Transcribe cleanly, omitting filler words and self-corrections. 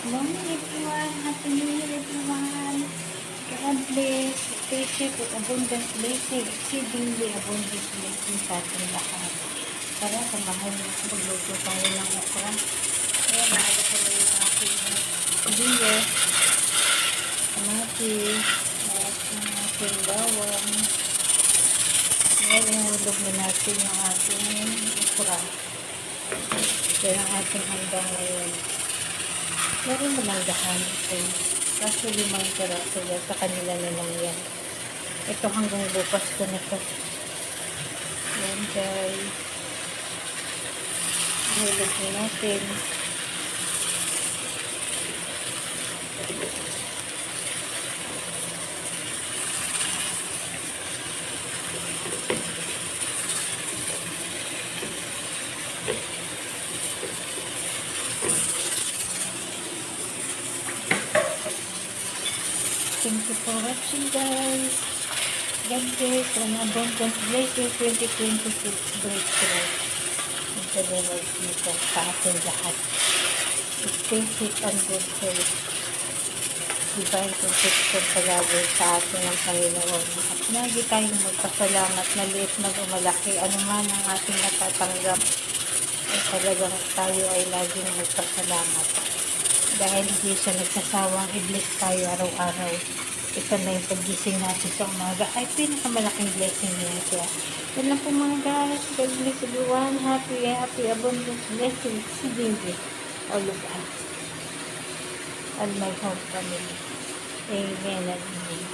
morning everyone. Happy New Year everyone. God bless. Stay safe with abundant blessing. Exceedingly abundant blessing sa ating lahat. Tara, samahan niyo ako magluto tayo ng okra. Kaya maaga pala yung aking video. Kamatis. At yung aking bawang. Ngayon, ihulog na natin yung ating okra. Kaya ang ating handa ngayon. Meron naman dahan ito. Kaso 5 piraso yan. Sa kanila na lang yan. Ito hanggang bukas ko na ito. Yan guys. Hulog na natin. Thank you for watching guys. God bless and abundant blessing 2026 breakthrough. Ito na dito sa ating lahat. Stay safe and good health. Divine protection palagi sa ating ng Panginoon. At lagi tayong magpasalamat, maliit na malaki, anuman ang ating natatanggap, ay talagang tayo ay laging magpasalamat. Dahil hindi siya nagsasawang i-bless tayo araw-araw. Ito na yung paggising natin sa umaga. Ay, pinakamalaking blessing niya siya. Yan lang po mga guys. God bless everyone. Happy, abundant blessing. Exceedingly all of us. And my whole family. Amen and amen.